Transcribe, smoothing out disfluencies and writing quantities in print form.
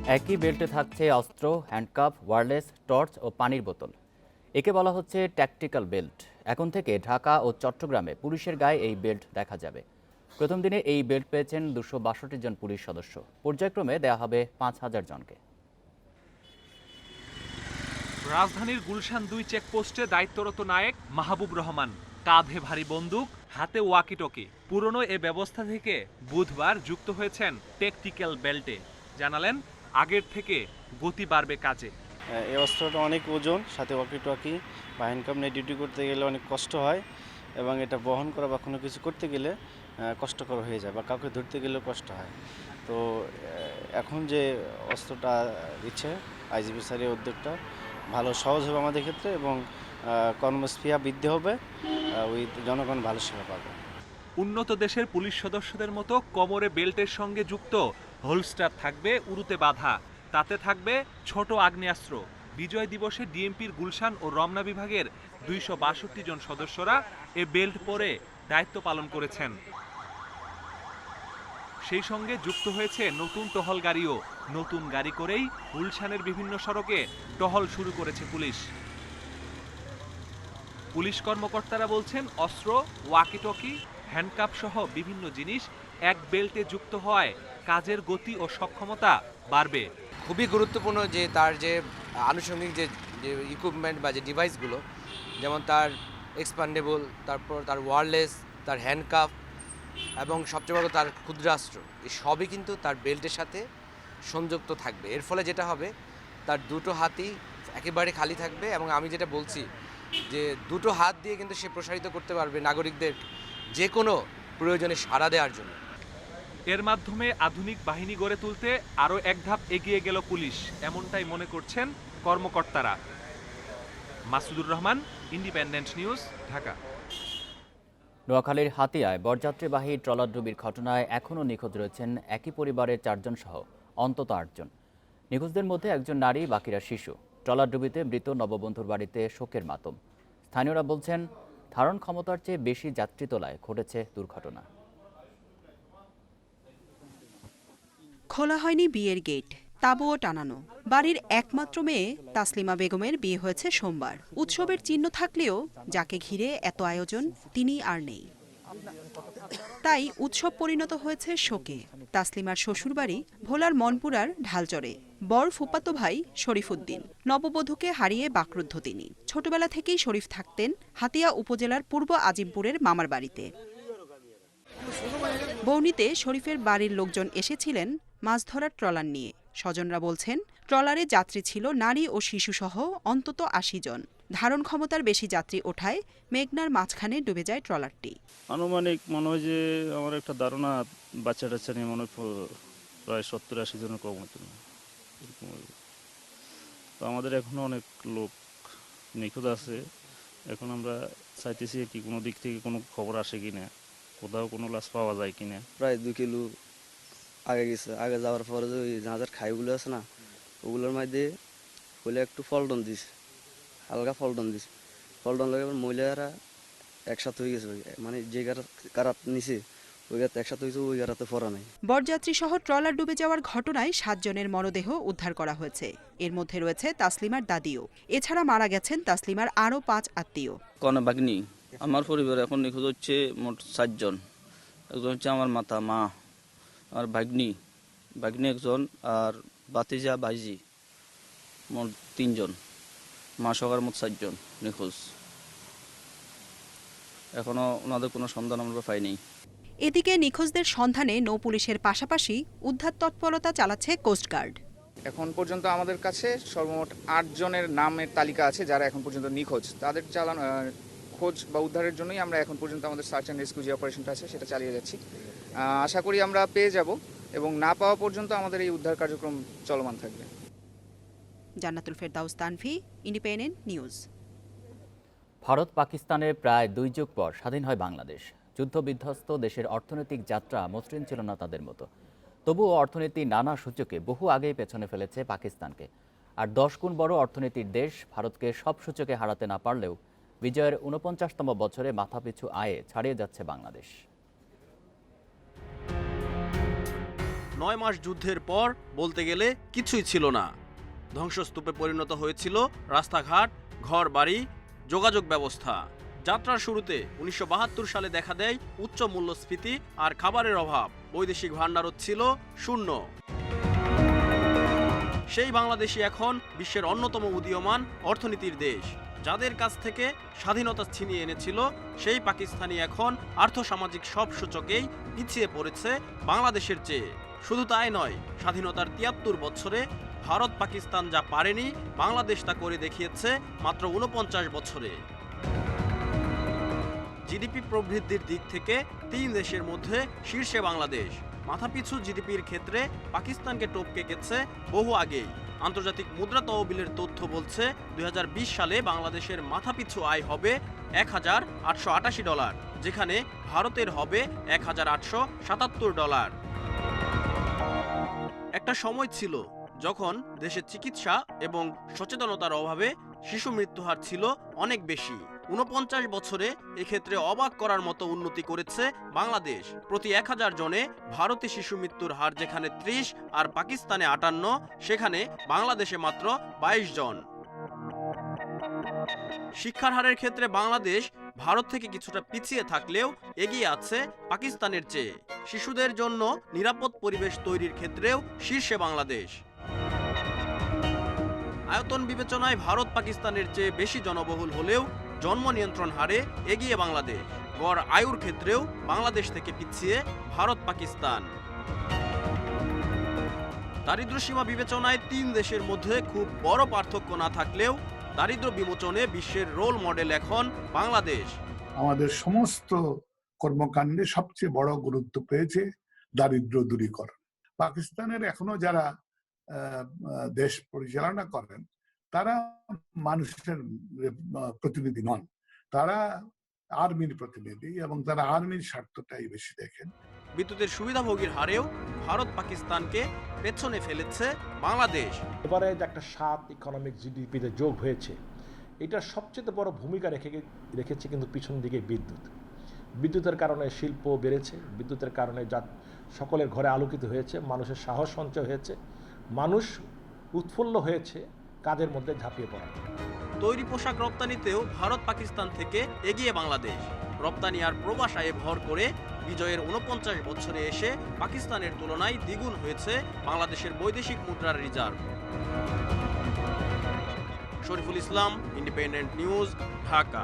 একই বেল্টে থাকছে অস্ত্র, হ্যান্ডকাফ, ওয়্যারলেস, টর্চ ও পানির বোতল। একে বলা হচ্ছে ট্যাকটিক্যাল বেল্ট। এখন থেকে ঢাকা ও চট্টগ্রামে পুলিশের গায়ে এই বেল্ট দেখা যাবে। প্রথম দিনে এই বেল্ট পেয়েছেন 262 জন পুলিশ সদস্য। পর্যায়ক্রমে দেয়া হবে 5000 জনকে। রাজধানীর গুলশান 2 চেকপোস্টে দায়িত্বরত নায়েক মাহবুব রহমান। কাঁধে ভারী বন্দুক, হাতে ওয়াকিটকি। পুরনো এ ব্যবস্থা থেকে বুধবার যুক্ত হয়েছেন ট্যাকটিক্যাল বেল্টে। জানালেন আগের থেকে গতি বাড়বে কাজে। এই অস্ত্রটা অনেক ওজন, সাথে ওয়াকি-টকি বা হ্যান্ডকাপ নিয়ে ডিউটি করতে গেলে অনেক কষ্ট হয় এবং এটা বহন করা বা কোনো কিছু করতে গেলে কষ্টকর হয়ে যায় বা কাউকে ধরতে গেলেও কষ্ট হয়। তো এখন যে অস্ত্রটা দিচ্ছে আইজিপি স্যারের উদ্যোগটা ভালো সহজ হবে আমাদের ক্ষেত্রে এবং কর্মস্পৃহা বৃদ্ধি হবে, ওই জনগণ ভালো সেবা পাবে। উন্নত দেশের পুলিশ সদস্যদের মতো কোমরে বেল্টের সঙ্গে যুক্ত হোলস্টার থাকবে উরুতে বাঁধা। তাতে থাকবে ছোট আগ্নেয়াস্ত্র। বিজয় দিবসে ডিএমপির গুলশান ও রমনা বিভাগের 262 জন সদস্যরা এ বেল্ট পরে দায়িত্ব পালন করেছেন। সেই সঙ্গে যুক্ত হয়েছে নতুন টহল গাড়িও। নতুন গাড়ি করেই গুলশানের বিভিন্ন সড়কে টহল শুরু করেছে পুলিশ। পুলিশ কর্মকর্তারা বলছেন অস্ত্র, ওয়াকিটকি, হ্যান্ডকাপ সহ বিভিন্ন জিনিস এক বেল্টে যুক্ত হওয়ায় কাজের গতি ও সক্ষমতা বাড়বে। খুবই গুরুত্বপূর্ণ যে তার যে আনুষঙ্গিক যে ইকুইপমেন্ট বা যে ডিভাইসগুলো, যেমন তার এক্সপান্ডেবল, তারপর তার ওয়্যারলেস, তার হ্যান্ডকাফ এবং সবচেয়ে বড় তার ক্ষুদ্রাস্ত্র, এই সবই কিন্তু তার বেল্টের সাথে সংযুক্ত থাকবে। এর ফলে যেটা হবে, তার দুটো হাতই একেবারে খালি থাকবে এবং আমি যেটা বলছি যে দুটো হাত দিয়ে কিন্তু সে প্রসারিত করতে পারবে নাগরিকদের যে কোনো প্রয়োজনে সাড়া দেওয়ার জন্য। এর মাধ্যমে আধুনিক বাহিনী গড়ে তুলতে আরও এক ধাপ এগিয়ে গেল পুলিশ, এমনটাই মনে করছেন কর্মকর্তারা। Masudur Rahman, independent news, Dhaka. নোয়াখালীর হাতিয়ায় বরযাত্রীবাহী ট্রলারডুবির ঘটনায় এখনও নিখোঁজ রয়েছেন একই পরিবারের 4 জন সহ অন্তত 8 জন। নিখোঁজদের মধ্যে একজন নারী, বাকিরা শিশু। ট্রলারডুবিতে মৃত নববন্ধুর বাড়িতে শোকের মাতম। স্থানীয়রা বলছেন, ধারণ ক্ষমতার চেয়ে বেশি যাত্রী তোলায় ঘটেছে দুর্ঘটনা। খোলা হয়নি বিয়ের গেট, তাঁবুও টানানো। বাড়ির একমাত্র মেয়ে তাসলিমা বেগমের বিয়ে হয়েছে সোমবার। উৎসবের চিহ্ন থাকলেও যাকে ঘিরে এত আয়োজন তিনি আর নেই। তাই উৎসব পরিণত হয়েছে শোকে। তাসলিমার শ্বশুরবাড়ি ভোলার মনপুরার ঢালচরে। বর ফুফাতো ভাই শরীফ উদ্দিন। নববধূকে হারিয়ে বাকরুদ্ধ তিনি। ছোটবেলা থেকেই শরীফ থাকতেন হাতিয়া উপজেলার পূর্ব আজিমপুরের মামার বাড়িতে। বৌনিতে শরীফের বাড়ির লোকজন এসেছিলেন মাছ ধরার ট্রলার নিয়ে। স্বজনরা বলছেন, ট্রলারে যাত্রী ছিল নারী ও শিশুসহ অন্তত 80 জন। ধারণ ক্ষমতার বেশি যাত্রী ওঠায় মেঘনার মাঝখানে ডুবে যায় ট্রলারটি। আনুমানিক মনে হয় যে আমার একটা ধারণা, বাচ্চা টাচ্চা নিয়ে মনে হয় প্রায় 70-80 জনের কম হতো না, এরকম হবে। তো আমাদের এখনো অনেক লোক নিখোঁজ আছে। এখন আমরা চাইতেছি কি কোনো দিক থেকে কোনো খবর আসে কিনা, কোথাও কোনো লাশ পাওয়া যায় কিনা। প্রায় 2 কিলো আগে গেছে। আগে যাওয়ার পরে যে ওই যাদের খাইগুলো আছে না, ওগুলোর মধ্যে হলে একটু ফলটন দিছে, হালকা ফলটন দিছে। ফলটন লাগে মহিলারা একসাথে হয়ে গেছে, মানে যে গাড়াত নিচে ওই গাড়াতে একসাথে হয়েছে, ওই গাড়াতে ফরা নাই। বরযাত্রী সহ ট্রলার ডুবে যাওয়ার ঘটনায় 7 জনের মরদেহ উদ্ধার করা হয়েছে। এর মধ্যে রয়েছে তাসলিমার দাদিও। এছাড়া মারা গেছেন তাসলিমার আরও 5 আত্মীয়। কনে বাগনি আমার পরিবার এখন নিখোঁজ হচ্ছে মোট 7 জন। একজন হচ্ছে আমার মাতা, মা, আর ভাগ্নি একজন, আর বাতিজা ভাইজি, মোট 3 জন। মা সকার মোট 7 জন নিখোঁজ। এখনো ওনাদের কোনো সন্ধান আমরা পাইনি। এদিকে নিখোঁজদের সন্ধানে নৌ পুলিশের পাশাপাশি উদ্ধার তৎপরতা চালাচ্ছে কোস্টগার্ড। এখন পর্যন্ত আমাদের কাছে সর্বমোট 8 জনের নামের তালিকা আছে যারা এখন পর্যন্ত নিখোঁজ। তাদের খোঁজ বা উদ্ধারের জন্যই আমরা এখন পর্যন্ত আমাদের সার্চ অ্যান্ড রেস্কিউ যে অপারেশনটা আছে সেটা চালিয়ে যাচ্ছি। আশা করি আমরা পেয়ে যাব এবং না পাওয়া পর্যন্ত আমাদের এই উদ্ধার কার্যক্রম চলমান থাকবে। জান্নাতুল ফেরদাউস তানভি, ইন্ডিপেন্ডেন্ট নিউজ। ভারত পাকিস্তানের প্রায় 2 যুগ পর স্বাধীন হয় বাংলাদেশ। যুদ্ধবিধ্বস্ত দেশের অর্থনৈতিক যাত্রা মসৃণ ছিল না তাদের মতো। তবুও অর্থনীতি নানা সূচকে বহু আগেই পেছনে ফেলেছে পাকিস্তানকে। আর 10 গুণ বড় অর্থনীতির দেশ ভারতকে সব সূচকে হারাতে না পারলেও বিজয়ের 49তম বছরে মাথাপিছু আয়ে ছাড়িয়ে যাচ্ছে বাংলাদেশ। 9 মাস যুদ্ধের পর বলতে গেলে কিছুই ছিল না। ধ্বংসস্তূপে পরিণত হয়েছিল রাস্তাঘাট, ঘরবাড়ি, যোগাযোগ ব্যবস্থা। যাত্রার শুরুতে 1972 সালে দেখা দেয় উচ্চ মূল্যস্ফীতি আর খাবারের অভাব। বৈদেশিক ভাণ্ডারও ছিল শূন্য। সেই বাংলাদেশই এখন বিশ্বের অন্যতম উদীয়মান অর্থনীতির দেশ। যাদের কাছ থেকে স্বাধীনতা ছিনিয়ে এনেছিল সেই পাকিস্তানি এখন আর্থসামাজিক সব সূচকেই পিছিয়ে পড়েছে বাংলাদেশের চেয়ে। শুধু তাই নয়, স্বাধীনতার 73 বছরে ভারত পাকিস্তান যা পারেনি বাংলাদেশ তা করে দেখিয়েছে মাত্র 49 বছরে। জিডিপি প্রবৃদ্ধির দিক থেকে 3 দেশের মধ্যে শীর্ষে বাংলাদেশ। মাথাপিছু জিডিপির ক্ষেত্রে পাকিস্তানকে টপকে গেছে বহু আগেই। আন্তর্জাতিক মুদ্রা তহবিলের তথ্য বলছে 2020 সালে বাংলাদেশের মাথাপিছু আয় হবে $1,888, যেখানে ভারতের হবে $1,877। একটা সময় ছিল যখন দেশে চিকিৎসা এবং সচেতনতার অভাবে শিশু মৃত্যুহার ছিল অনেক বেশি। 49 বছরে এক্ষেত্রে অবাক করার মতো উন্নতি করেছে বাংলাদেশ। প্রতি 1000 জনে ভারতে শিশু মৃত্যুর হার যেখানে 30 আর পাকিস্তানে 58, সেখানে বাংলাদেশে মাত্র 22 জন। শিক্ষার হারের ক্ষেত্রে বাংলাদেশ ভারত থেকে কিছুটা পিছিয়ে থাকলেও এগিয়ে আছে পাকিস্তানের চেয়ে। শিশুদের জন্য নিরাপদ পরিবেশ তৈরির ক্ষেত্রেও শীর্ষে বাংলাদেশ। আয়তন বিবেচনায় ভারত পাকিস্তানের চেয়ে বেশি জনবহুল হলেও জন্ম নিয়ন্ত্রণ হারে এগিয়ে বাংলাদেশ। গড় আয়ুর ক্ষেত্রেও বাংলাদেশ থেকে পিছিয়ে ভারত পাকিস্তান। দারিদ্র্যসীমা বিবেচনায় 3 দেশের মধ্যে খুব বড় পার্থক্য না থাকলেও দারিদ্র্য বিমোচনে বিশ্বের রোল মডেল এখন বাংলাদেশ। আমাদের সমস্ত কর্মকাণ্ডে সবচেয়ে বড় গুরুত্ব পেয়েছে দারিদ্র্য দূরীকরণ। পাকিস্তানের এখনো যারা দেশ পরিচালনা করেন তারা মানুষের প্রতিনিধি নন, তারা আর্মির প্রতিনিধি এবং তারা আর্মির স্বার্থটাই বেশি দেখেন। বিদ্যুতের সুবিধাভোগীর হারেও ভারত পাকিস্তানকে পেছনে ফেলেছে বাংলাদেশ। এবারে যে একটা 7 ইকোনমিক জিডিপিতে যোগ হয়েছে, এটার সবচেয়ে বড় ভূমিকা রেখেছে কিন্তু পিছন দিকে বিদ্যুতের কারণে শিল্প বেড়েছে, বিদ্যুতের কারণে যা সকলের ঘরে আলোকিত হয়েছে, মানুষের সাহস সঞ্চয় হয়েছে, মানুষ উৎফুল্ল হয়েছে কাজের মধ্যে ঝাঁপিয়ে পড়া। তৈরি পোশাক রপ্তানিতেও ভারত পাকিস্তান থেকে এগিয়ে বাংলাদেশ। রপ্তানি আর প্রবাস আয়ে ভর করে বিজয়ের 49 বছরে এসে পাকিস্তানের তুলনায় দ্বিগুণ হয়েছে বাংলাদেশের বৈদেশিক মুদ্রার reserve. Shariful Islam, independent news, Dhaka.